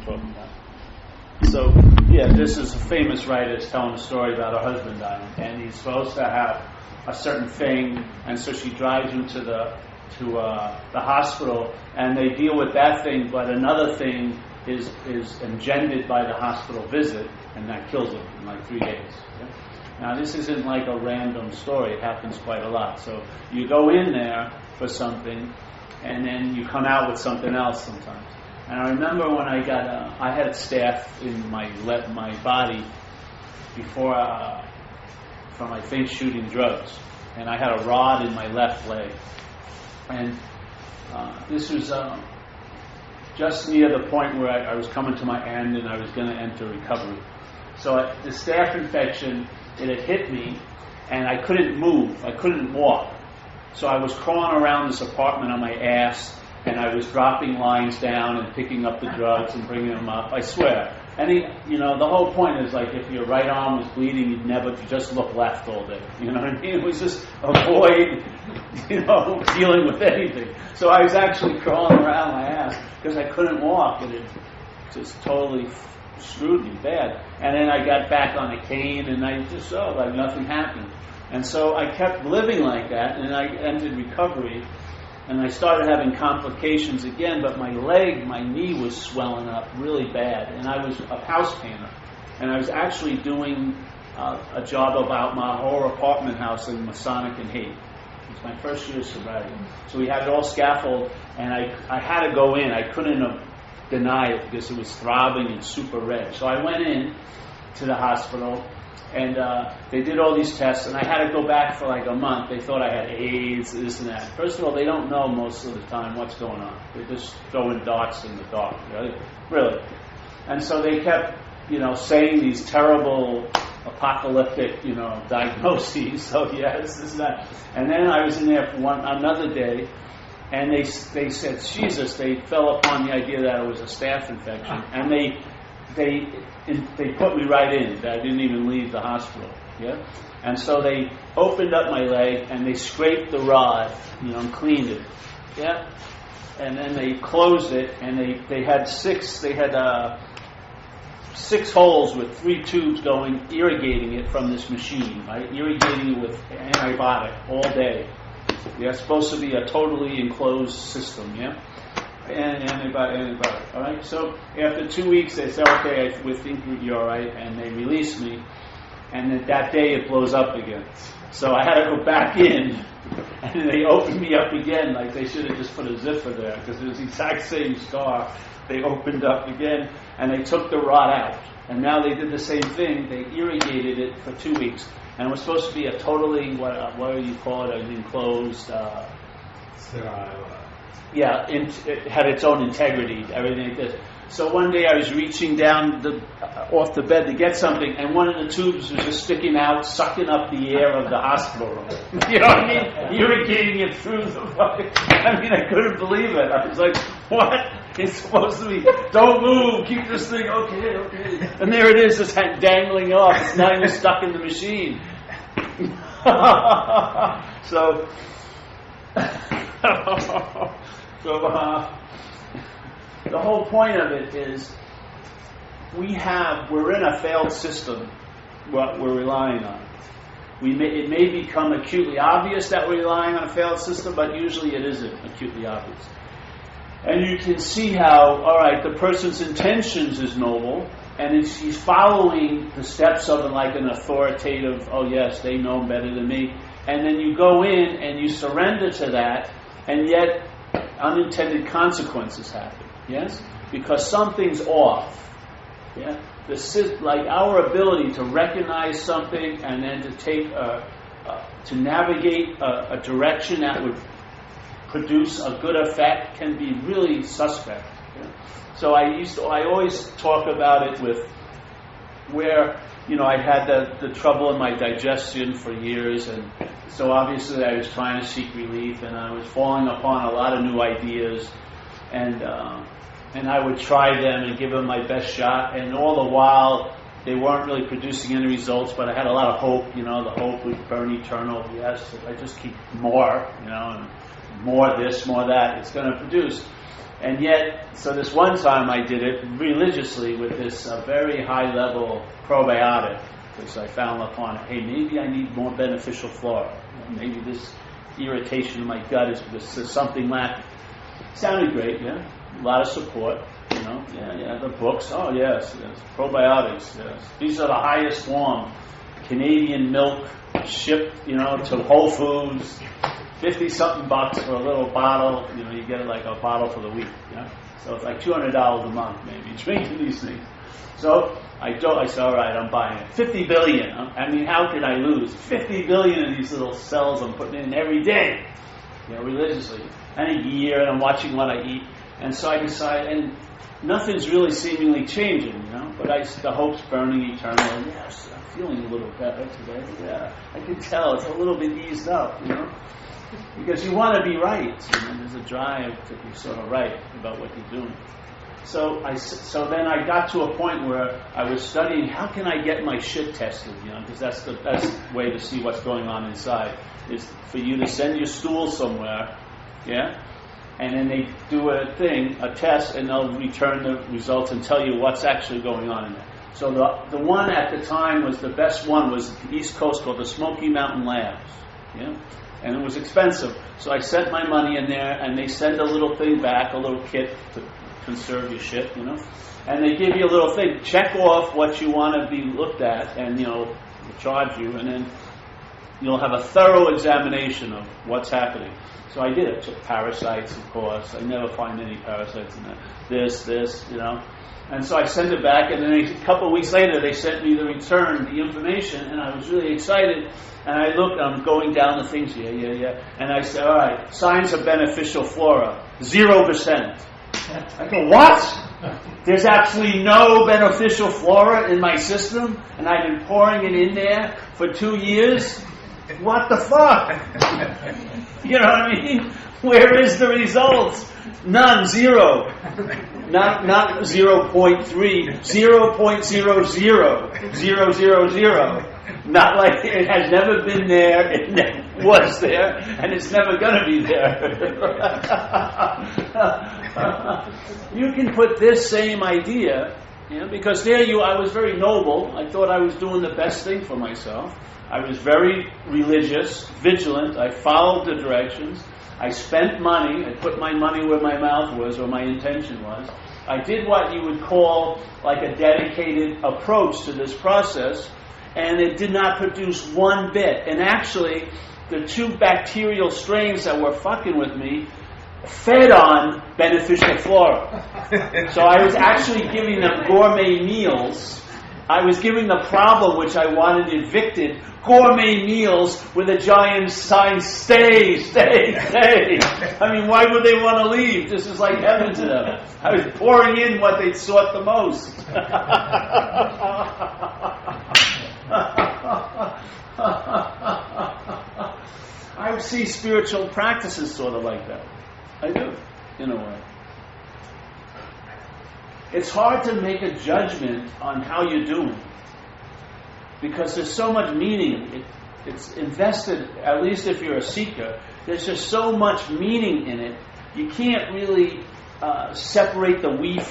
talking about. So, yeah, this is a famous writer is telling a story about her husband dying, and he's supposed to have a certain thing, and so she drives him to the hospital, and they deal with that thing, but another thing is engendered by the hospital visit, and that kills him in like 3 days. Okay? Now, this isn't like a random story. It happens quite a lot. So you go in there for something, and then you come out with something else sometimes. And I remember when I had a staph in my body before from I think shooting drugs, and I had a rod in my left leg, and this was just near the point where I was coming to my end and I was going to enter recovery. So the staph infection, it had hit me, and I couldn't move, I couldn't walk. So I was crawling around this apartment on my ass, and I was dropping lines down and picking up the drugs and bringing them up, I swear. And the whole point is like if your right arm was bleeding, you just look left all day. You know what I mean? It was just avoid, dealing with anything. So I was actually crawling around my ass because I couldn't walk, and it just totally screwed me bad. And then I got back on a cane, and I just like nothing happened. And so I kept living like that, and I entered recovery. And I started having complications again, but my knee was swelling up really bad. And I was a house painter. And I was actually doing a job about my whole apartment house in Masonic and Haight. It was my first year of sobriety. So we had it all scaffolded, and I had to go in. I couldn't deny it because it was throbbing and super red. So I went in to the hospital, and they did all these tests, and I had to go back for like a month. They thought I had AIDS, this and that. First of all, they don't know most of the time what's going on. They're just throwing darts in the dark, really. And so they kept, saying these terrible apocalyptic, diagnoses. So yes, this and that. And then I was in there for another day, and they said, Jesus, they fell upon the idea that it was a staph infection, and they put me right in. I didn't even leave the hospital. Yeah, and so they opened up my leg and they scraped the rod, and cleaned it. Yeah, and then they closed it, and they had six holes with 3 tubes going, irrigating it from this machine, right? Irrigating it with antibiotic all day. Yeah, it's supposed to be a totally enclosed system. Yeah. And antibiotic, all right? So after 2 weeks, they said, okay, we think you're all right, and they released me, and then that day it blows up again. So I had to go back in, and they opened me up again, like they should have just put a zipper there, because it was the exact same scar. They opened up again, and they took the rod out, and now they did the same thing. They irrigated it for 2 weeks, and it was supposed to be a totally, what do you call it, an enclosed... sterile... Yeah, it had its own integrity, everything like this. So one day I was reaching down off the bed to get something, and one of the tubes was just sticking out, sucking up the air of the hospital room. You know what I mean? Irrigating it through the fucking... I couldn't believe it. I was like, what? It's supposed to be, don't move, keep this thing, okay. And there it is, just dangling off. It's not even stuck in the machine. So the whole point of it is we're in a failed system, what we're relying on. It may become acutely obvious that we're relying on a failed system, but usually it isn't acutely obvious. And you can see how, all right, the person's intentions is noble, and he's following the steps of like an authoritative, oh yes, they know better than me. And then you go in and you surrender to that, and yet unintended consequences happen. Yes? Because something's off. Yeah? Like our ability to recognize something and then to take to navigate a direction that would produce a good effect can be really suspect. Yeah? So I always talk about it with where I had the trouble in my digestion for years, and so obviously I was trying to seek relief, and I was falling upon a lot of new ideas, and I would try them and give them my best shot, and all the while they weren't really producing any results, but I had a lot of hope. The hope would burn eternal. Yes, if I just keep more, and more this, more that, it's going to produce. And yet, so this one time I did it religiously with this very high-level probiotic, because I found upon it, hey, maybe I need more beneficial flora. Maybe this irritation in my gut is because there's something lacking. Sounded great, yeah. A lot of support, the books, oh yes, probiotics, yes. These are the highest form. Canadian milk shipped, to Whole Foods, 50-something bucks for a little bottle. You get like a bottle for the week. Yeah? So it's like $200 a month, maybe, drinking these things. So I said, all right, I'm buying it. 50 billion. I mean, how could I lose? 50 billion of these little cells I'm putting in every day, religiously. And a year, and I'm watching what I eat. And so I decide, and nothing's really seemingly changing, but the hope's burning eternal. Yes, I'm feeling a little better today. Yeah, I can tell it's a little bit eased up, because you want to be right. There's a drive to be sort of right about what you're doing. So then I got to a point where I was studying how can I get my shit tested, because that's the best way to see what's going on inside, is for you to send your stool somewhere, yeah? And then they do a test, and they'll return the results and tell you what's actually going on in there. So the one at the time was the best one was the East Coast called the Smoky Mountain Labs, yeah? And it was expensive. So I sent my money in there, and they send a little thing back, a little kit to conserve your shit, And they give you a little thing. Check off what you want to be looked at, and, they'll charge you, and then you'll have a thorough examination of what's happening. So I did it. Took parasites, of course. I never find any parasites in that. This, And so I sent it back, and then a couple of weeks later, they sent me the information, and I was really excited. And I look, I'm going down the things, yeah. And I said, all right, signs of beneficial flora, 0%. I go, what? There's actually no beneficial flora in my system, and I've been pouring it in there for 2 years? What the fuck? You know what I mean? Where is the results? None, 0. Not 0.3, 0.000000. Not like it has never been there, it never was there, and it's never going to be there. You can put this same idea, because I was very noble. I thought I was doing the best thing for myself. I was very religious, vigilant. I followed the directions. I spent money. I put my money where my mouth was, or my intention was. I did what you would call like a dedicated approach to this process, and it did not produce one bit. And actually, the 2 bacterial strains that were fucking with me fed on beneficial flora. So I was actually giving them gourmet meals. I was giving the problem which I wanted evicted gourmet meals with a giant sign, stay. I mean, why would they want to leave? This is like heaven to them. I was pouring in what they sought the most. I see spiritual practices sort of like that. I do, in a way. It's hard to make a judgment on how you're doing, because there's so much meaning. It's invested, at least if you're a seeker, there's just so much meaning in it. You can't really separate the wheat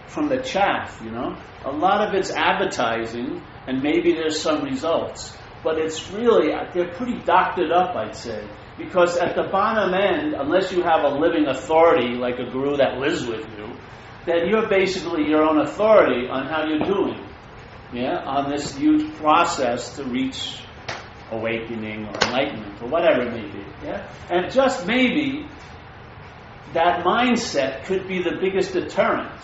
from the chaff, A lot of it's advertising, and maybe there's some results. But it's really, they're pretty doctored up, I'd say. Because at the bottom end, unless you have a living authority, like a guru that lives with you, then you're basically your own authority on how you're doing. On this huge process to reach awakening or enlightenment or whatever it may be. And just maybe that mindset could be the biggest deterrent.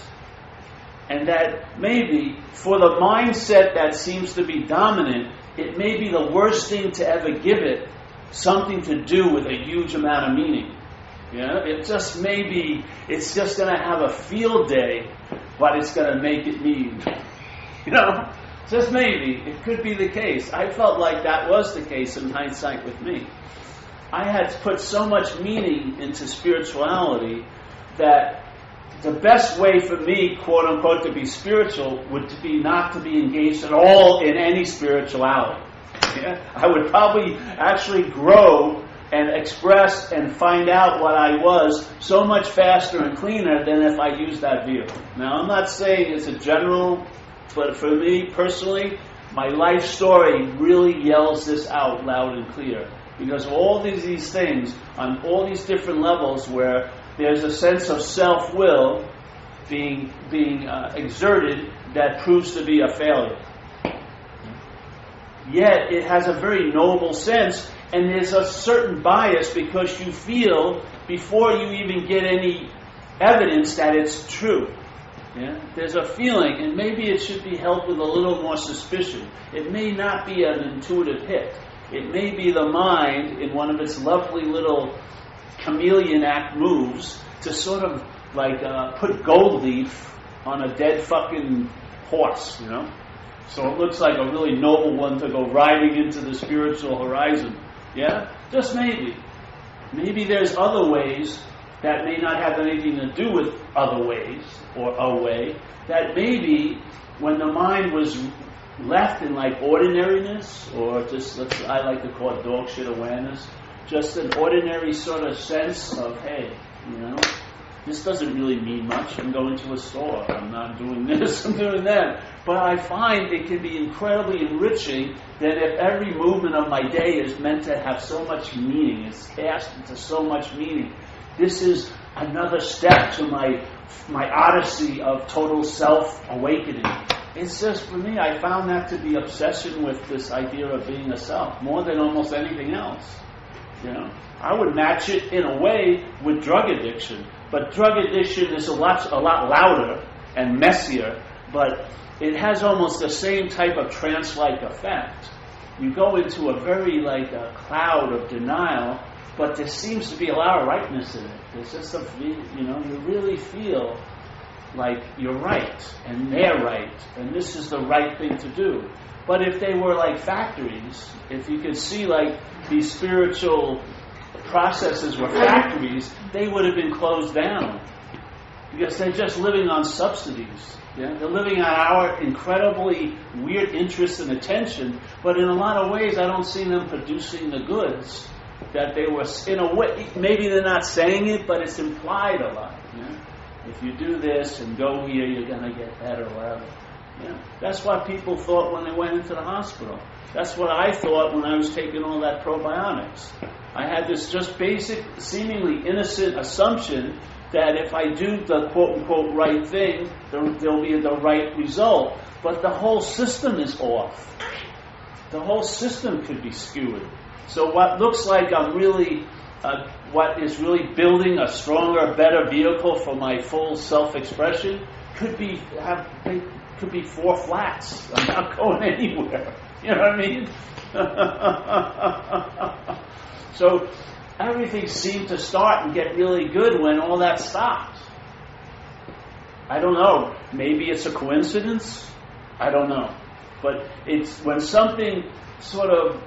And that maybe for the mindset that seems to be dominant, it may be the worst thing to ever give it something to do with a huge amount of meaning. It just maybe, it's just going to have a field day, but it's going to make it mean. Just maybe, it could be the case. I felt like that was the case in hindsight with me. I had put so much meaning into spirituality that the best way for me, quote unquote, to be spiritual would be not to be engaged at all in any spirituality. I would probably actually grow and express and find out what I was so much faster and cleaner than if I used that vehicle. Now, I'm not saying it's a general, but for me personally, my life story really yells this out loud and clear. Because all these things, on all these different levels where there's a sense of self-will being exerted that proves to be a failure. Yet it has a very noble sense, and there's a certain bias because you feel before you even get any evidence that it's true. Yeah? There's a feeling, and maybe it should be held with a little more suspicion. It may not be an intuitive hit. It may be the mind in one of its lovely little chameleon act moves to sort of like put gold leaf on a dead fucking horse, you know? So it looks like a really noble one to go riding into the spiritual horizon. Yeah? Just maybe. Maybe there's other ways that may not have anything to do with other ways or a way. That maybe when the mind was left in like ordinariness, or just I like to call it dog shit awareness, just an ordinary sort of sense of, hey, you know, this doesn't really mean much. I'm going to a store. I'm not doing this. I'm doing that. But I find it can be incredibly enriching that if every movement of my day is meant to have so much meaning, it's cast into so much meaning. This is another step to my odyssey of total self-awakening. It's just, for me, I found that to be obsession with this idea of being a self, more than almost anything else. You know, I would match it in a way with drug addiction, but drug addiction is a lot louder and messier, but it has almost the same type of trance-like effect. You go into a very like a cloud of denial, but there seems to be a lot of rightness in it. There's just a, you know, you really feel like you're right, and they're right, and this is the right thing to do. But if they were like factories, if you could see like these spiritual processes were factories, they would have been closed down. Because they're just living on subsidies. Yeah? They're living on our incredibly weird interest and attention, but in a lot of ways I don't see them producing the goods that they were, in a way, maybe they're not saying it, but it's implied a lot. Yeah? If you do this and go here, you're going to get better, whatever. Yeah. That's what people thought when they went into the hospital. That's what I thought when I was taking all that probiotics. I had this just basic, seemingly innocent assumption that if I do the quote-unquote right thing, there'll be the right result. But the whole system is off. The whole system could be skewed. So what looks like I'm really, what is really building a stronger, better vehicle for my full self-expression could be four flats. I'm not going anywhere. You know what I mean? So everything seemed to start and get really good when all that stopped. I don't know. Maybe it's a coincidence. I don't know. But it's when something sort of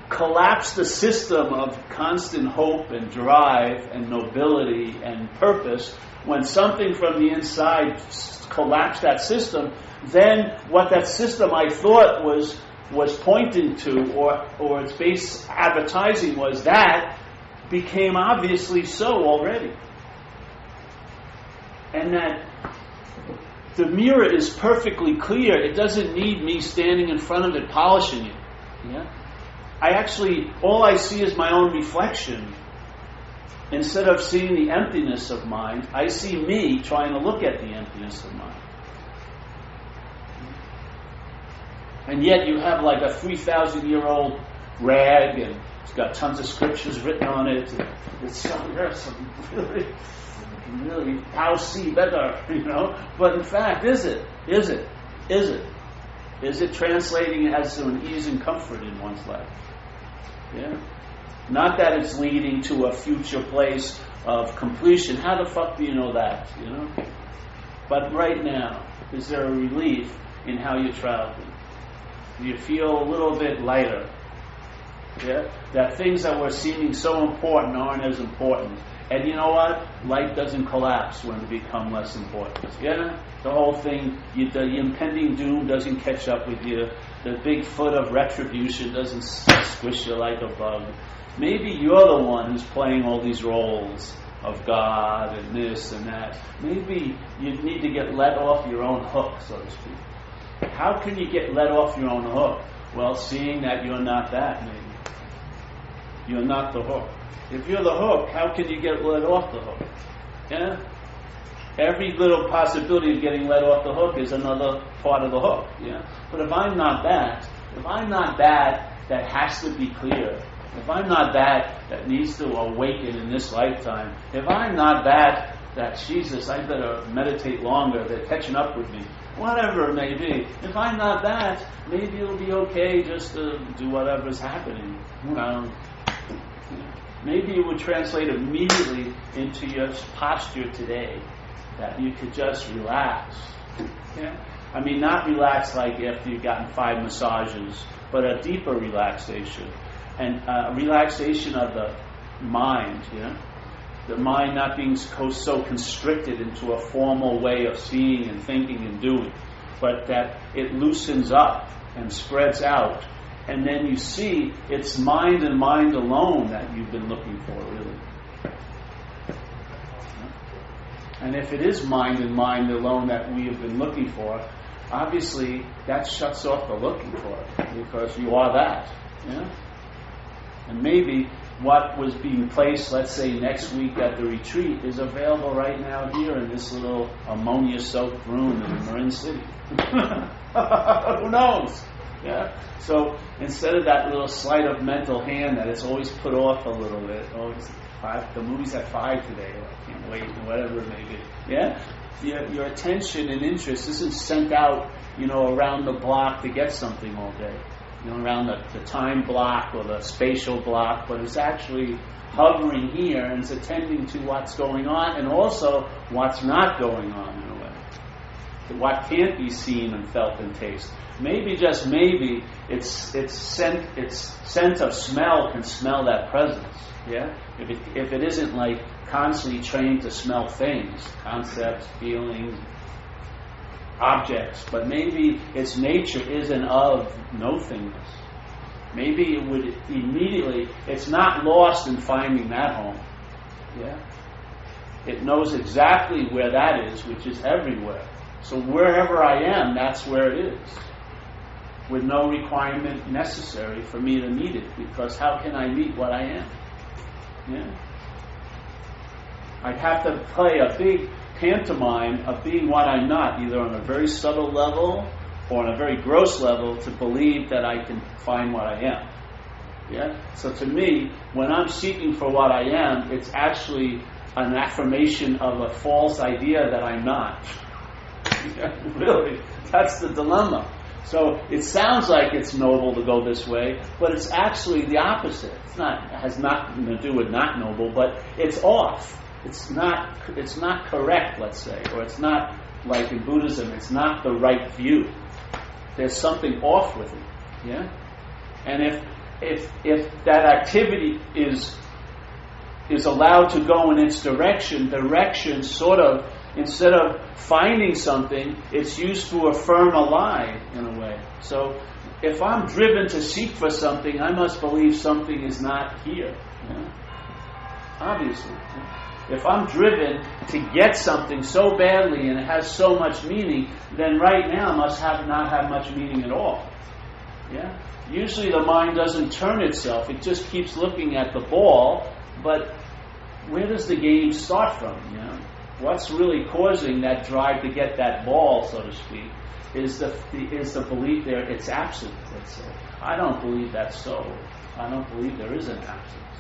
collapsed the system of constant hope and drive and nobility and purpose, when something from the inside collapsed that system, then what that system I thought was pointing to, or its base advertising was, that became obviously so already. And that the mirror is perfectly clear. It doesn't need me standing in front of it polishing it. Yeah? All I see is my own reflection. Instead of seeing the emptiness of mind, I see me trying to look at the emptiness of mind. And yet you have like a 3,000-year-old rag, and it's got tons of scriptures written on it. There's some really how see better, you know. But in fact, is it translating as to an ease and comfort in one's life? Yeah. Not that it's leading to a future place of completion. How the fuck do you know that? You know. But right now, is there a relief in how you're traveling? Do you feel a little bit lighter? Yeah? That things that were seeming so important aren't as important. And you know what? Life doesn't collapse when it becomes less important. Yeah? The whole thing, the impending doom doesn't catch up with you. The big foot of retribution doesn't squish you like a bug. Maybe you're the one who's playing all these roles of God and this and that. Maybe you need to get let off your own hook, so to speak. How can you get let off your own hook? Well, seeing that you're not that, maybe. You're not the hook. If you're the hook, how can you get let off the hook? Yeah? Every little possibility of getting let off the hook is another part of the hook. Yeah? But if I'm not that that has to be clear, if I'm not that needs to awaken in this lifetime, if I'm not that Jesus, I better meditate longer, they're catching up with me, whatever it may be. If I'm not that, maybe it'll be okay just to do whatever's happening. Maybe it would translate immediately into your posture today, that you could just relax. Yeah? I mean, not relax like after you've gotten 5 massages, but a deeper relaxation. And relaxation of the mind, the mind not being so constricted into a formal way of seeing and thinking and doing, but that it loosens up and spreads out. And then you see it's mind and mind alone that you've been looking for, really. And if it is mind and mind alone that we have been looking for, obviously that shuts off the looking for it, because you are that. Yeah? And maybe what was being placed, let's say next week at the retreat, is available right now here in this little ammonia-soaked room in Marin City. Who knows? Yeah. So instead of that little sleight of mental hand that it's always put off a little bit, the movie's at 5 today, I can't wait, whatever it may be. Yeah. Your attention and interest isn't sent out, around the block to get something all day, around the time block or the spatial block, but it's actually hovering here and it's attending to what's going on and also what's not going on in a way. What can't be seen and felt and tasted. Maybe, just maybe, its sense of smell can smell that presence. Yeah, if it isn't like constantly trained to smell things, concepts, feelings, objects, but maybe its nature isn't of nothingness. Maybe it would immediately. It's not lost in finding that home. Yeah, it knows exactly where that is, which is everywhere. So wherever I am, that's where it is, with no requirement necessary for me to meet it, because how can I meet what I am? Yeah. I'd have to play a big pantomime of being what I'm not, either on a very subtle level or on a very gross level, to believe that I can find what I am. Yeah? So to me, when I'm seeking for what I am, it's actually an affirmation of a false idea that I'm not. Really, that's the dilemma. So it sounds like it's noble to go this way, but it's actually the opposite. It has nothing to do with not noble, but it's off. It's not correct, let's say, or it's not like in Buddhism. It's not the right view. There's something off with it. Yeah, and if that activity is allowed to go in its direction sort of. Instead of finding something, it's used to affirm a lie, in a way. So, if I'm driven to seek for something, I must believe something is not here. Yeah? Obviously. Yeah? If I'm driven to get something so badly and it has so much meaning, then right now must not have much meaning at all. Yeah? Usually the mind doesn't turn itself. It just keeps looking at the ball, but where does the game start from, What's really causing that drive to get that ball, so to speak, is the belief there it's absent, let's say. I don't believe that's so. I don't believe there is an absence.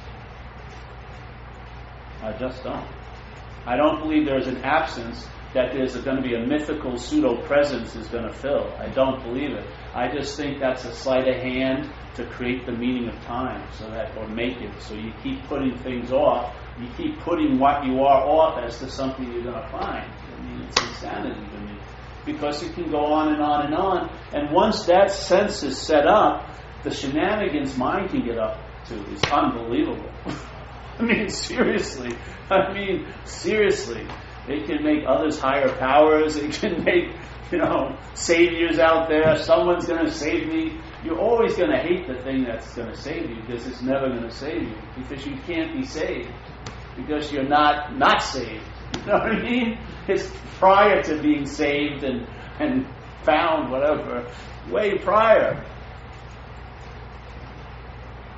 I just don't. I don't believe there's an absence that there's going to be a mythical pseudo-presence is going to fill. I don't believe it. I just think that's a sleight of hand to create the meaning of time, or make it. So you keep putting things off. You keep putting what you are off as to something you're going to find. I mean, it's insanity to me. Because it can go on and on and on. And once that sense is set up, the shenanigans mind can get up to is unbelievable. I mean, seriously. They can make others higher powers. They can make, saviors out there. Someone's going to save me. You're always going to hate the thing that's going to save you because it's never going to save you. Because you can't be saved. Because you're not saved. You know what I mean? It's prior to being saved and found, whatever. Way prior.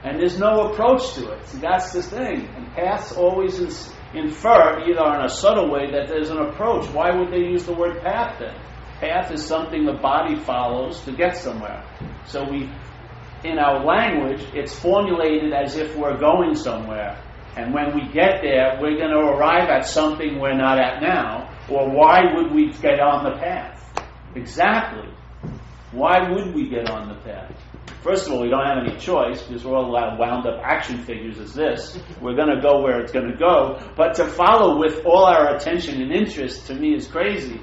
And there's no approach to it. See, that's the thing. And paths always infer, either in a subtle way, that there's an approach. Why would they use the word path then? Path is something the body follows to get somewhere. So in our language, it's formulated as if we're going somewhere. And when we get there, we're going to arrive at something we're not at now. Or why would we get on the path? Exactly. Why would we get on the path? First of all, we don't have any choice because we're all wound up action figures as this. We're going to go where it's going to go. But to follow with all our attention and interest, to me, is crazy.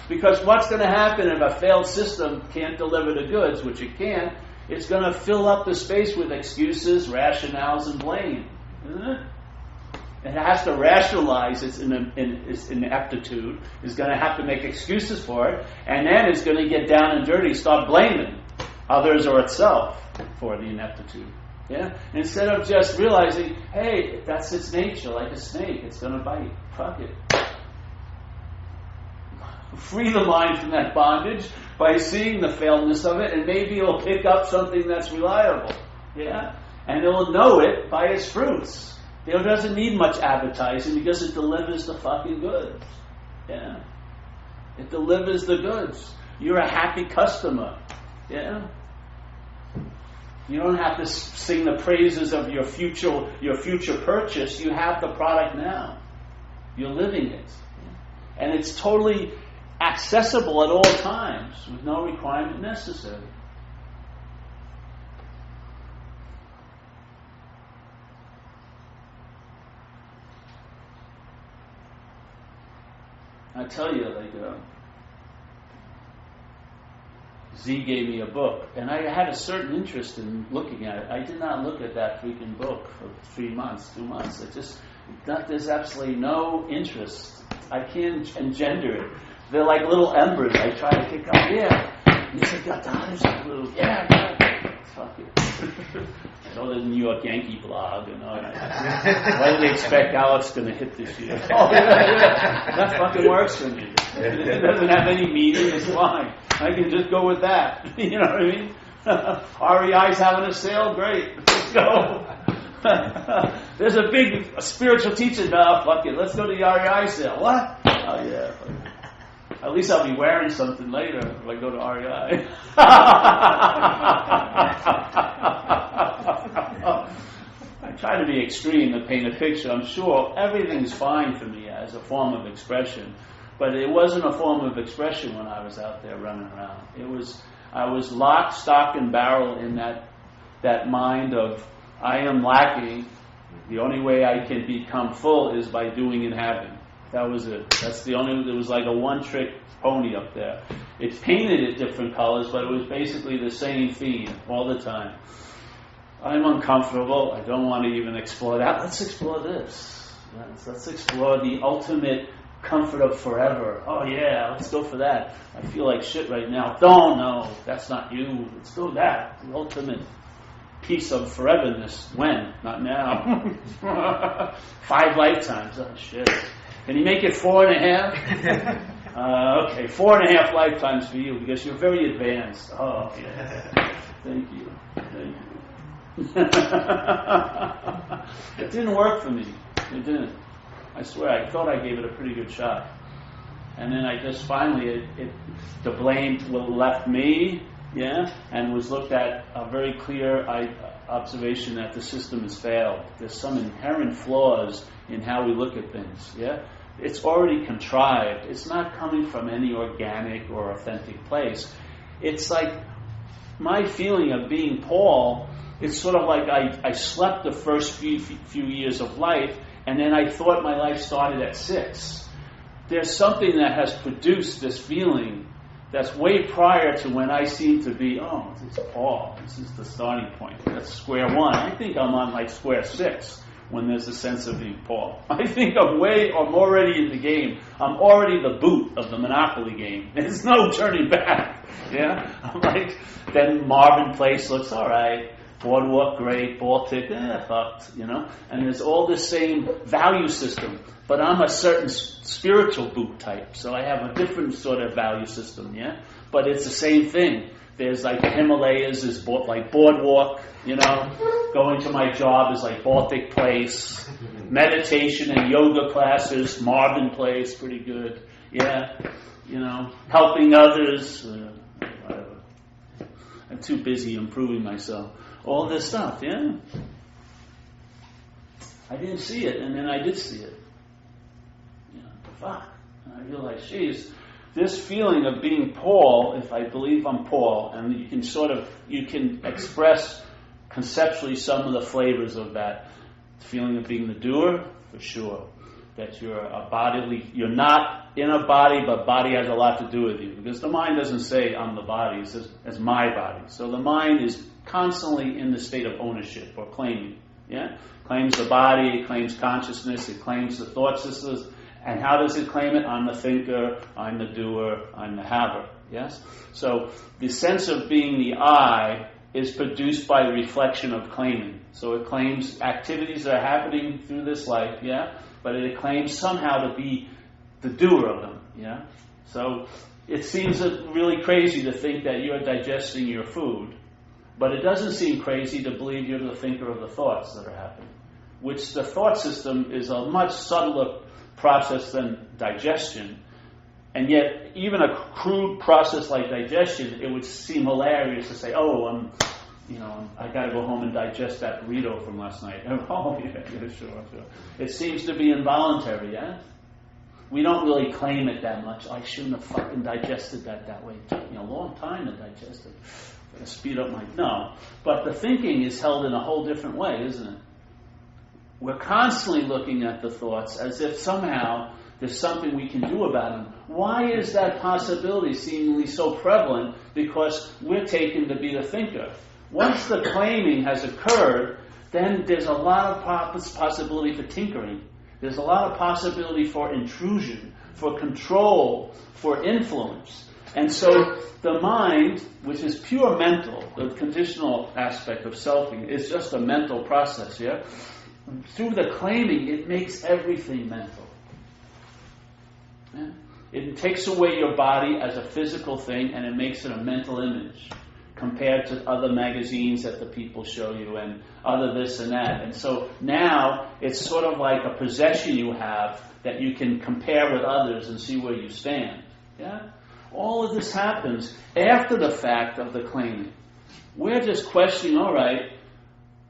Because what's going to happen if a failed system can't deliver the goods, which it can't? It's going to fill up the space with excuses, rationales, and blame. Isn't it? It has to rationalize its ineptitude. It's going to have to make excuses for it. And then it's going to get down and dirty, start blaming others or itself for the ineptitude. Yeah? Instead of just realizing, hey, that's its nature, like a snake. It's going to bite. Fuck it. Free the mind from that bondage by seeing the failedness of it, and maybe it'll pick up something that's reliable. Yeah? And it'll know it by its fruits. It doesn't need much advertising because it delivers the fucking goods. Yeah. It delivers the goods. You're a happy customer. Yeah. You don't have to sing the praises of your future purchase. You have the product now. You're living it. Yeah. And it's totally accessible at all times with no requirement necessary. I tell you, Z gave me a book, and I had a certain interest in looking at it. I did not look at that freaking book for 3 months, 2 months. There's absolutely no interest. I can't engender it. They're like little embers. I try to pick up. Yeah. And he said, "God, there's a little." Yeah. Fuck it. I know the New York Yankee blog. Why do they expect Alex going to hit this year? Oh, yeah. That fucking works for me. It doesn't have any meaning. It's fine. I can just go with that. You know what I mean? REI's having a sale. Great. Let's go. There's a big spiritual teaching. Fuck it. Let's go to the REI sale. What? Oh, yeah. At least I'll be wearing something later if I go to REI. I try to be extreme to paint a picture. I'm sure everything's fine for me as a form of expression, but it wasn't a form of expression when I was out there running around. I was locked, stock, and barrel in that mind of I am lacking. The only way I can become full is by doing and having. That was it. There was like a one-trick pony up there. It painted it different colors, but it was basically the same theme all the time. I'm uncomfortable. I don't want to even explore that. Let's explore this. Let's explore the ultimate comfort of forever. Oh yeah, let's go for that. I feel like shit right now. No, that's not you. Let's do that. The ultimate piece of foreverness. When? Not now. 5 lifetimes. Oh shit. Can you make it 4.5? Okay, 4.5 lifetimes for you because you're very advanced. Oh, yeah. Thank you. It didn't work for me. It didn't. I swear, I thought I gave it a pretty good shot. And then I just finally, the blame left me, and was looked at a very clear observation that the system has failed. There's some inherent flaws in how we look at things, It's already contrived. It's not coming from any organic or authentic place. It's like my feeling of being Paul, it's sort of like I slept the first few years of life, and then I thought my life started at 6. There's something that has produced this feeling that's way prior to when I seem to be, this is Paul. This is the starting point. That's square one. I think I'm on like square 6 when there's a sense of being Paul. I think I'm already in the game. I'm already the boot of the Monopoly game. There's no turning back. Yeah? I'm like, then Marvin Place looks all right. Boardwalk, great. Baltic, fucked, And there's all the same value system. But I'm a certain spiritual boot type, so I have a different sort of value system, yeah? But it's the same thing. There's like the Himalayas is like Boardwalk, Going to my job is like Baltic Place. Meditation and yoga classes, Marvin Place, pretty good. Yeah, helping others, whatever. I'm too busy improving myself. All this stuff, yeah? I didn't see it, and then I did see it. Fuck. And I realized, geez, this feeling of being Paul, if I believe I'm Paul, and you can express conceptually some of the flavors of that feeling of being the doer, for sure. That you're not in a body, but body has a lot to do with you. Because the mind doesn't say I'm the body, it says as my body. So the mind is constantly in the state of ownership or claiming. Yeah? Claims the body, it claims consciousness, it claims the thought systems. And how does it claim it? I'm the thinker, I'm the doer, I'm the haver. Yes? So the sense of being the I is produced by reflection of claiming. So it claims activities that are happening through this life, yeah? But it claims somehow to be the doer of them, yeah? So it seems really crazy to think that you're digesting your food, but it doesn't seem crazy to believe you're the thinker of the thoughts that are happening, which the thought system is a much subtler process than digestion, and yet even a crude process like digestion, it would seem hilarious to say, I got to go home and digest that burrito from last night. Oh, yeah, sure. It seems to be involuntary, yeah? We don't really claim it that much. I shouldn't have fucking digested that way. It took me a long time to digest it. I'm going to speed up No. But the thinking is held in a whole different way, isn't it? We're constantly looking at the thoughts as if somehow there's something we can do about them. Why is that possibility seemingly so prevalent? Because we're taken to be the thinker. Once the claiming has occurred, then there's a lot of possibility for tinkering. There's a lot of possibility for intrusion, for control, for influence. And so the mind, which is pure mental, the conditional aspect of selfing, is just a mental process, yeah? Through the claiming, it makes everything mental. Yeah? It takes away your body as a physical thing and it makes it a mental image compared to other magazines that the people show you and other this and that. And so now it's sort of like a possession you have that you can compare with others and see where you stand. Yeah? All of this happens after the fact of the claiming. We're just questioning, all right,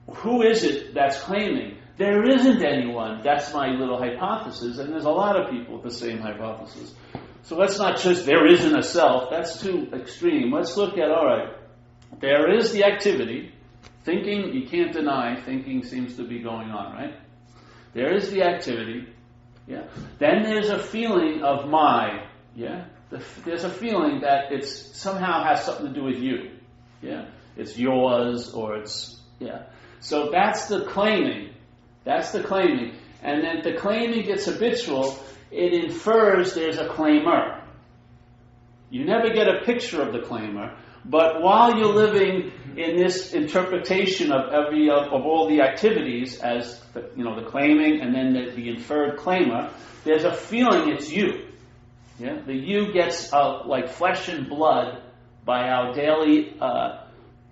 who is it that's claiming? There isn't anyone. That's my little hypothesis, and there's a lot of people with the same hypothesis. So let's not just, there isn't a self. That's too extreme. Let's look at, all right, there is the activity. Thinking, you can't deny, thinking seems to be going on, right? There is the activity. Yeah. Then there's a feeling of my, yeah? There's a feeling that it's somehow has something to do with you. Yeah. It's yours, or it's, yeah. So that's the claiming. That's the claiming. And then the claiming gets habitual, it infers there's a claimer. You never get a picture of the claimer, but while you're living in this interpretation of all the activities as the claiming and then the inferred claimer, there's a feeling it's you. Yeah? The you gets like flesh and blood by our daily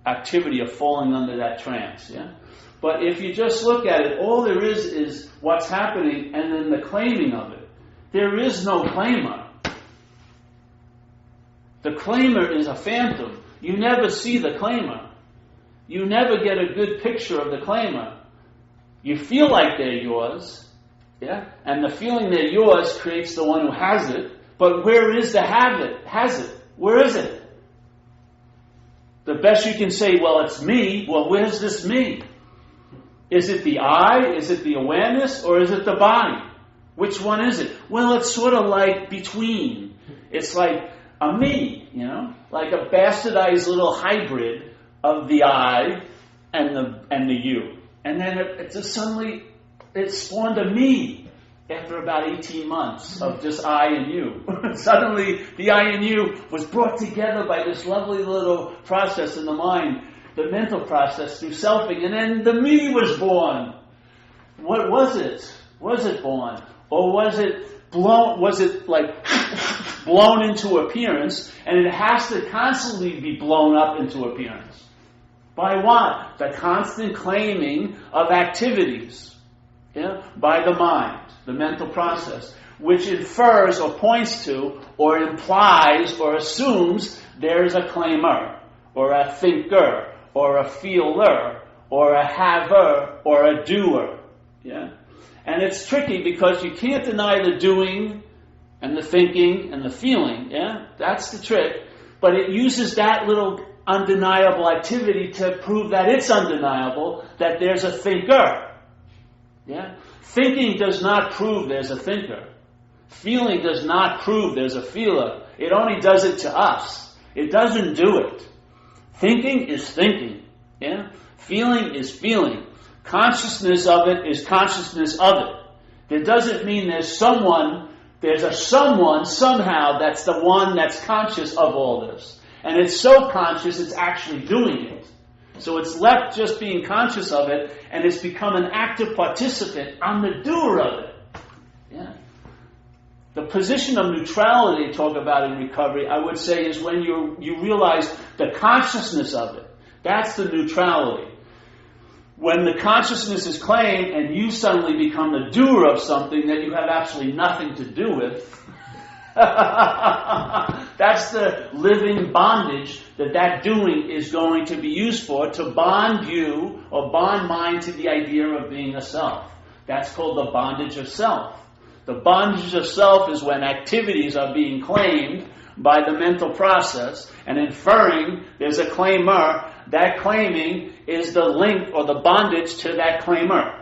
activity of falling under that trance. Yeah? But if you just look at it, all there is what's happening and then the claiming of it. There is no claimer. The claimer is a phantom. You never see the claimer. You never get a good picture of the claimer. You feel like they're yours, yeah? And the feeling they're yours creates the one who has it. But where is the has it? Where is it? The best you can say, well, it's me. Well, where's this me? Is it the I? Is it the awareness? Or is it the body? Which one is it? Well, it's sort of like between. It's like a me, like a bastardized little hybrid of the I and the you. And then it just suddenly, it spawned a me after about 18 months of just I and you. Suddenly, the I and you was brought together by this lovely little process in the mind, the mental process through selfing, and then the me was born. What was it? Was it born? Or was it blown, blown into appearance, and it has to constantly be blown up into appearance? By what? The constant claiming of activities, by the mind, the mental process, which infers or points to or implies or assumes there's a claimer, or a thinker, or a feeler, or a haver, or a doer. And it's tricky because you can't deny the doing and the thinking and the feeling. That's the trick. But it uses that little undeniable activity to prove that it's undeniable, that there's a thinker. Thinking does not prove there's a thinker. Feeling does not prove there's a feeler. It only does it to us. It doesn't do it. Thinking is thinking. Feeling is feeling. Consciousness of it is consciousness of it. That doesn't mean there's a someone somehow that's the one that's conscious of all this. And it's so conscious it's actually doing it. So it's left just being conscious of it, and it's become an active participant. I'm the doer of it. The position of neutrality talk about in recovery, I would say, is when you realize the consciousness of it. That's the neutrality. When the consciousness is claimed and you suddenly become the doer of something that you have absolutely nothing to do with, that's the living bondage that doing is going to be used for, to bond you or bond mind to the idea of being a self. That's called the bondage of self. The bondage of self is when activities are being claimed by the mental process and inferring there's a claimer. That claiming is the link or the bondage to that claimer.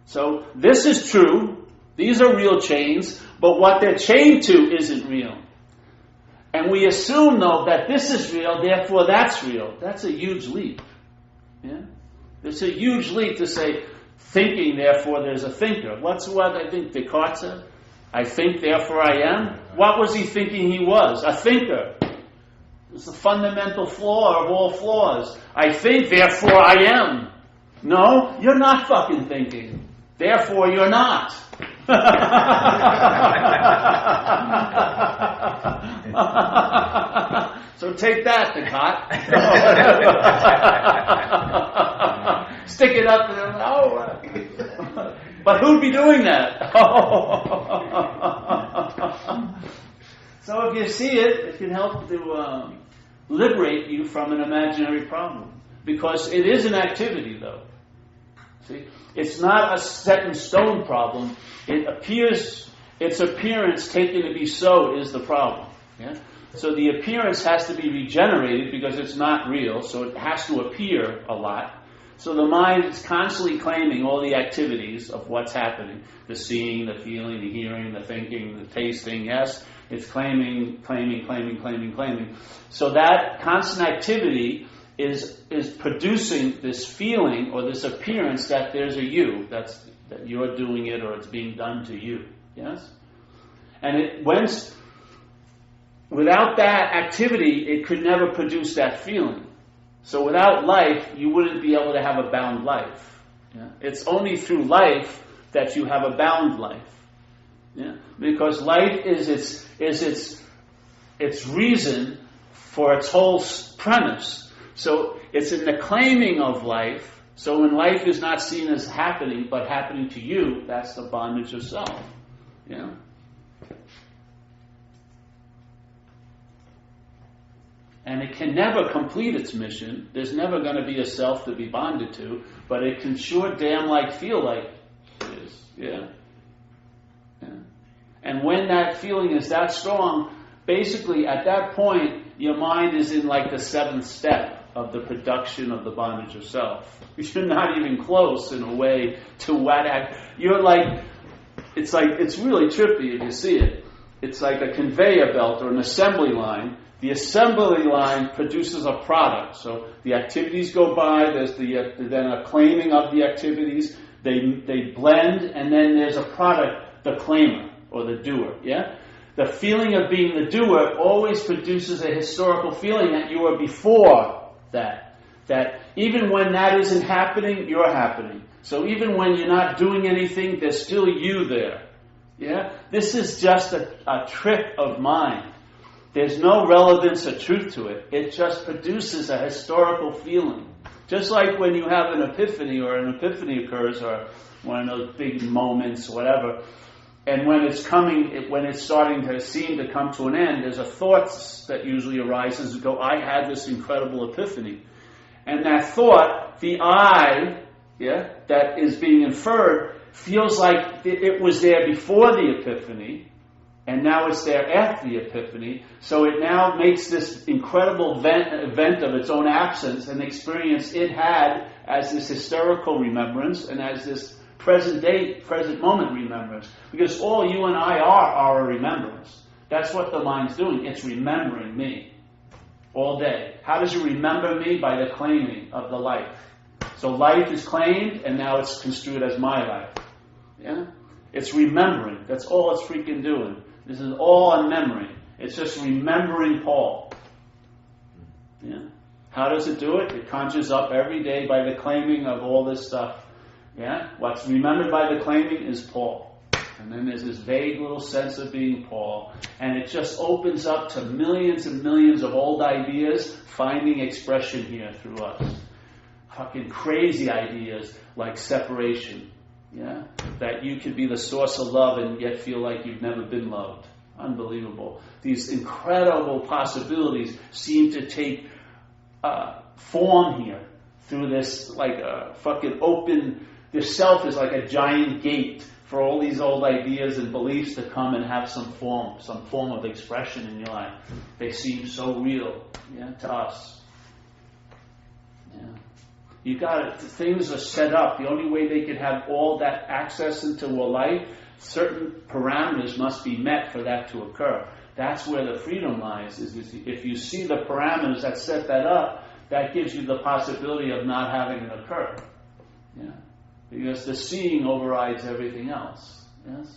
So this is true. These are real chains, but what they're chained to isn't real. And we assume, though, that this is real, therefore that's real. That's a huge leap. It's a huge leap to say, thinking, therefore there's a thinker. What I think Descartes said? I think, therefore I am. What was he thinking he was? A thinker. It's the fundamental flaw of all flaws. I think, therefore I am. No, you're not fucking thinking. Therefore you're not. So take that, Descartes. Stick it up and but who'd be doing that? So if you see it can help to liberate you from an imaginary problem. Because it is an activity, though. See? It's not a set in stone problem. It appears, its appearance taken to be so is the problem. So the appearance has to be regenerated because it's not real, so it has to appear a lot. So the mind is constantly claiming all the activities of what's happening. The seeing, the feeling, the hearing, the thinking, the tasting, yes. It's claiming. So that constant activity is producing this feeling or this appearance that there's a you, that you're doing it or it's being done to you. Yes? And without that activity, it could never produce that feeling. So without life, you wouldn't be able to have a bound life. It's only through life that you have a bound life. Because life is its reason for its whole premise. So it's in the claiming of life. So when life is not seen as happening, but happening to you, that's the bondage of self. And it can never complete its mission. There's never going to be a self to be bonded to, but it can sure damn feel like it is. Yeah. And when that feeling is that strong, basically at that point, your mind is in the seventh step of the production of the bondage of self. You're not even close in a way to what you're it's really trippy if you see it. it's like a conveyor belt or an assembly line. The assembly line produces a product. So the activities go by, there's then a claiming of the activities, they blend, and then there's a product, the claimer or the doer. Yeah? The feeling of being the doer always produces a historical feeling that you were before that. That even when that isn't happening, you're happening. So even when you're not doing anything, there's still you there. Yeah? This is just a trick of mind. There's no relevance or truth to it. It just produces a historical feeling. Just like when you have an epiphany or an epiphany occurs or one of those big moments or whatever, and when it's coming, when it's starting to seem to come to an end, there's a thought that usually arises and go, I had this incredible epiphany. And that thought, the I, that is being inferred, feels like it was there before the epiphany, and now it's there after the epiphany. So it now makes this incredible event of its own absence an experience it had as this historical remembrance and as this present moment remembrance. Because all you and I are a remembrance. That's what the mind's doing. It's remembering me all day. How does it remember me? By the claiming of the life. So life is claimed, and now it's construed as my life. Yeah? It's remembering. That's all it's freaking doing. This is all on memory. It's just remembering Paul. Yeah? How does it do it? It conjures up every day by the claiming of all this stuff. Yeah? What's remembered by the claiming is Paul. And then there's this vague little sense of being Paul. And it just opens up to millions and millions of old ideas finding expression here through us. Fucking crazy ideas like separation. Yeah, that you could be the source of love and yet feel like you've never been loved. Unbelievable. These incredible possibilities seem to take form here through this like a fucking open. The self is like a giant gate for all these old ideas and beliefs to come and have some form of expression in your life. They seem so real, to us. Yeah. You got it. Things are set up. The only way they can have all that access into a life, certain parameters must be met for that to occur. That's where the freedom lies. Is if you see the parameters that set that up, that gives you the possibility of not having it occur. Yeah, because the seeing overrides everything else. Yes.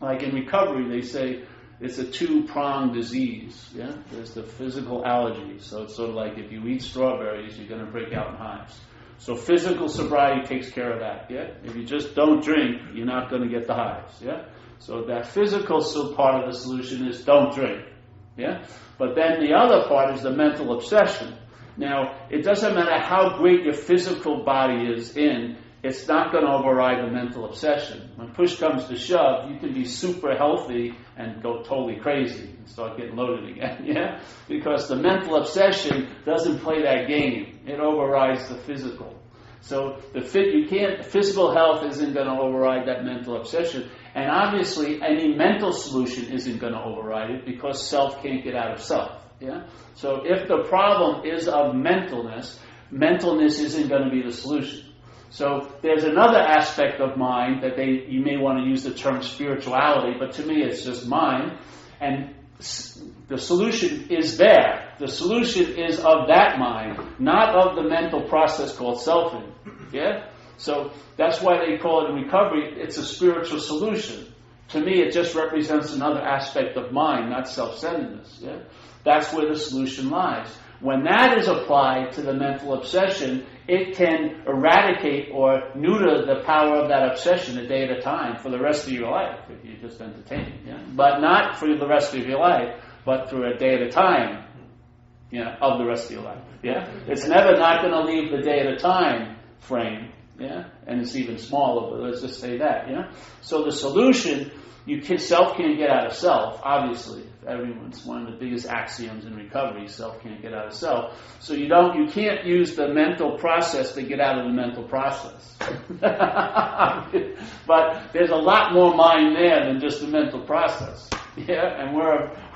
Like in recovery, they say it's a two-pronged disease. Yeah, there's the physical allergy. So it's sort of like if you eat strawberries, you're going to break out in hives. So physical sobriety takes care of that. Yeah, if you just don't drink, you're not going to get the hives. Yeah, so that physical part of the solution is don't drink. Yeah, but then the other part is the mental obsession. Now it doesn't matter how great your physical body is it's not going to override the mental obsession. When push comes to shove, you can be super healthy and go totally crazy and start getting loaded again, yeah? Because the mental obsession doesn't play that game. It overrides the physical. So physical health isn't going to override that mental obsession. And obviously, any mental solution isn't going to override it because self can't get out of self, yeah? So if the problem is of mentalness isn't going to be the solution. So there's another aspect of mind that you may want to use the term spirituality, but to me it's just mind. And the solution is there. The solution is of that mind, not of the mental process called selfing. Yeah? So that's why they call it in recovery, it's a spiritual solution. To me it just represents another aspect of mind, not self-centeredness. Yeah? That's where the solution lies. When that is applied to the mental obsession, it can eradicate or neuter the power of that obsession a day at a time for the rest of your life, if you just entertain it. Yeah? But not for the rest of your life, but through a day at a time, of the rest of your life. Yeah? It's never not going to leave the day at a time frame. Yeah? And it's even smaller, but let's just say that. Yeah? So the solution, self can't get out of self, obviously. Everyone's one of the biggest axioms in recovery. Self can't get out of self. So you can't use the mental process to get out of the mental process. But there's a lot more mind there than just the mental process. Yeah, and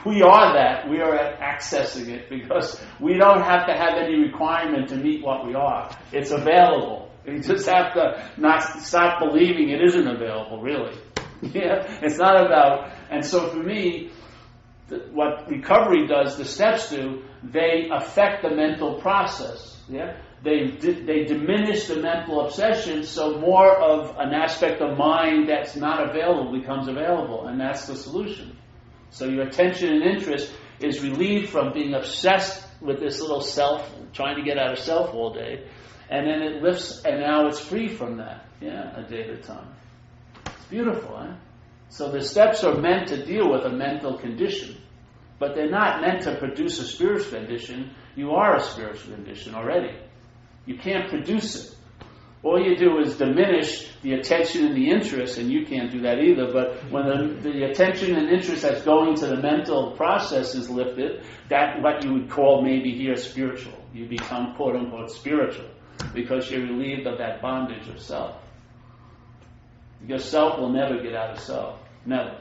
we are that. We are accessing it because we don't have to have any requirement to meet what we are. It's available. You just have to not stop believing it isn't available, really. Yeah, it's not about. And so for me, what recovery does, the steps do, they affect the mental process. Yeah, they diminish the mental obsession, so more of an aspect of mind that's not available becomes available, and that's the solution. So your attention and interest is relieved from being obsessed with this little self, trying to get out of self all day, and then it lifts, and now it's free from that. Yeah, a day at a time. It's beautiful, eh? So the steps are meant to deal with a mental condition, but they're not meant to produce a spiritual condition. You are a spiritual condition already. You can't produce it. All you do is diminish the attention and the interest, and you can't do that either, but when the attention and interest that's going to the mental process is lifted, that what you would call maybe here spiritual. You become quote-unquote spiritual, because you're relieved of that bondage of self. Your self will never get out of self. Never.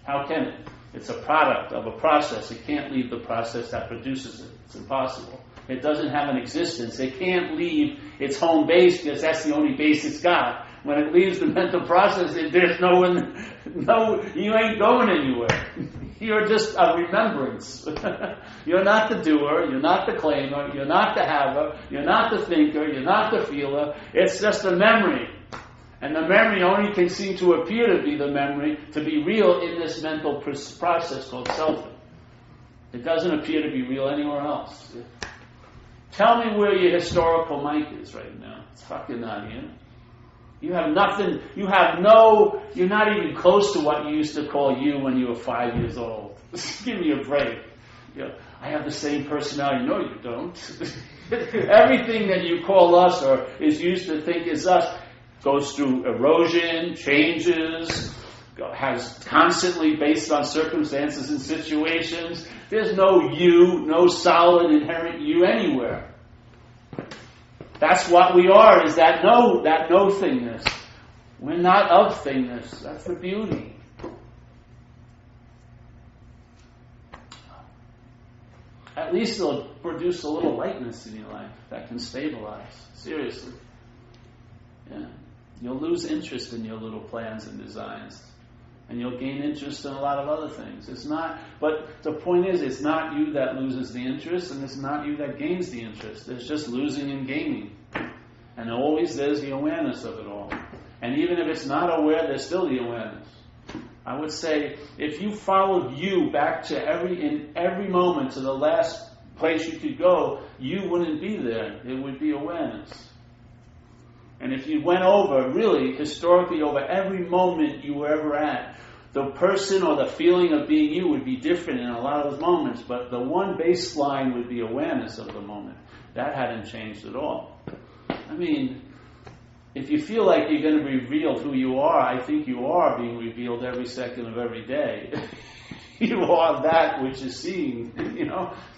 How can it? It's a product of a process. It can't leave the process that produces it. It's impossible. It doesn't have an existence. It can't leave its home base because that's the only base it's got. When it leaves the mental process, there's you ain't going anywhere. You're just a remembrance. You're not the doer, you're not the claimer, you're not the haver, you're not the thinker, you're not the feeler. It's just a memory. And the memory only can seem to appear to be the memory, to be real in this mental process called selfing. It doesn't appear to be real anywhere else. Tell me where your historical Mike is right now. It's fucking not here. You have nothing, you're not even close to what you used to call you when you were 5 years old. Give me a break. I have the same personality. No, you don't. Everything that you call us or is used to think is us goes through erosion, changes, has constantly based on circumstances and situations. There's no you, no solid inherent you anywhere. That's what we are, is that no-thingness. We're not of thingness. That's the beauty. At least it'll produce a little lightness in your life that can stabilize. Seriously. Yeah. You'll lose interest in your little plans and designs. And you'll gain interest in a lot of other things. But the point is, it's not you that loses the interest, and it's not you that gains the interest. There's just losing and gaining. And always there's the awareness of it all. And even if it's not aware, there's still the awareness. I would say, if you followed you back to in every moment to the last place you could go, you wouldn't be there. It would be awareness. And if you went over, really, historically, over every moment you were ever at, the person or the feeling of being you would be different in a lot of those moments, but the one baseline would be awareness of the moment. That hadn't changed at all. I mean, if you feel like you're going to be revealed who you are, I think you are being revealed every second of every day. You are that which is seen,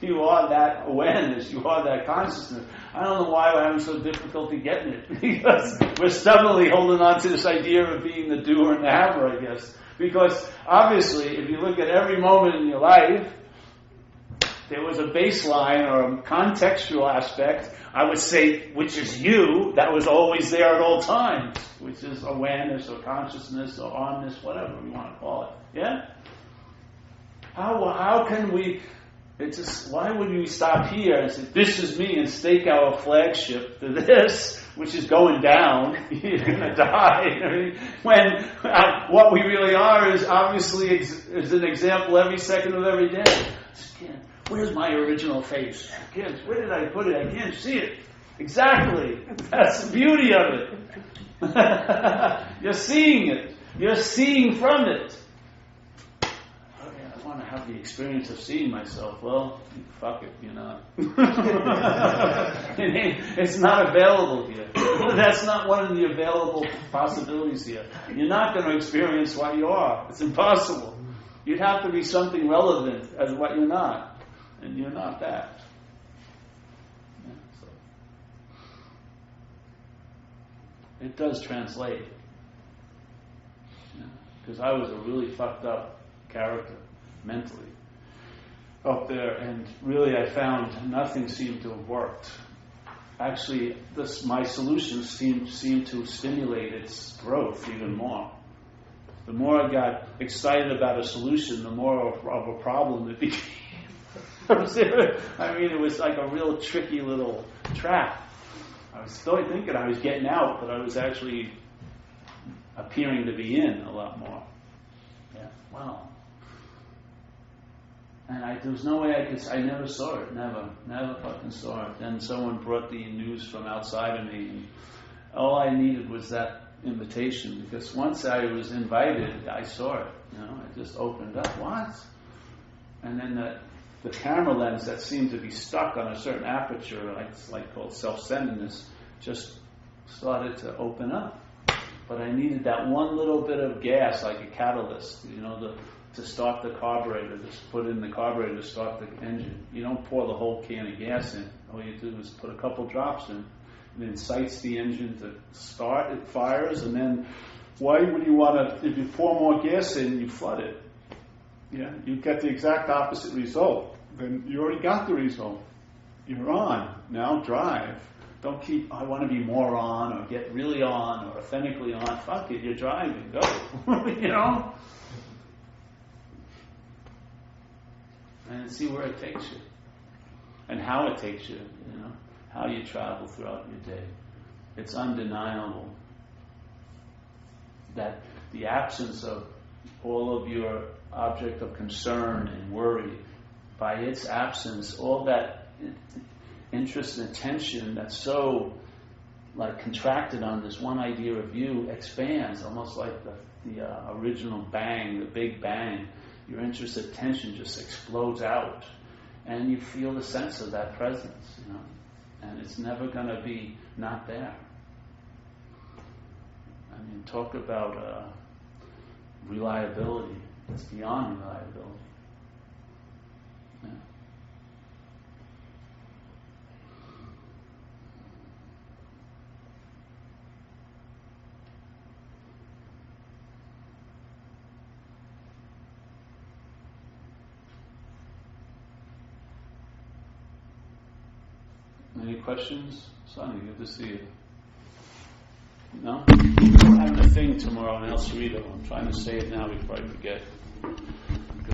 You are that awareness. You are that consciousness. I don't know why we're having so difficulty getting it. Because we're stubbornly holding on to this idea of being the doer and the haver, I guess. Because obviously, if you look at every moment in your life, there was a baseline or a contextual aspect, I would say, which is you, that was always there at all times, which is awareness or consciousness or onness, whatever you want to call it. Yeah? How can we, why would we stop here and say, this is me, and stake our flagship to this, which is going down, you're going to die. When what we really are is obviously is an example every second of every day. Where's my original face? Where did I put it? I can't see it. Exactly. That's the beauty of it. You're seeing it. You're seeing from it. I want to have the experience of seeing myself. Well, fuck it, you're not. It's not available here. That's not one of the available possibilities here. You're not going to experience what you are. It's impossible. You'd have to be something relevant as what you're not. And you're not that. Yeah, so. It does translate. Because I was a really fucked up character, mentally, up there, and really I found nothing seemed to have worked. Actually, my solutions seemed to stimulate its growth even more. The more I got excited about a solution, the more of a problem it became. I mean, it was like a real tricky little trap. I was still thinking I was getting out, but I was actually appearing to be in a lot more. Yeah, wow. And there was no way I never saw it, never fucking saw it. Then someone brought the news from outside of me, and all I needed was that invitation, because once I was invited, I saw it. I just opened up. What? And then the camera lens that seemed to be stuck on a certain aperture, like called self-centeredness, just started to open up. But I needed that one little bit of gas, like a catalyst, to start the carburetor, to put in the carburetor to start the engine. You don't pour the whole can of gas in. All you do is put a couple drops in. It incites the engine to start, it fires, and then why would you want to, if you pour more gas in, you flood it. Yeah, you get the exact opposite result. Then you already got the result. You're on. Now drive. Don't keep, I want to be more on, or get really on, or authentically on. Fuck it, you're driving. Go. And see where it takes you. And how it takes you, how you travel throughout your day. It's undeniable that the absence of all of your object of concern and worry, by its absence, all that interest and attention that's so contracted on this one idea of you expands, almost like the original bang, the big bang. Your interest and attention just explodes out, and you feel the sense of that presence, and it's never going to be not there. I mean, talk about reliability. It's beyond reliability. Yeah. Any questions? Sonny, good to see you. No? I'm having a thing tomorrow in El Cerrito. I'm trying to say it now before I forget.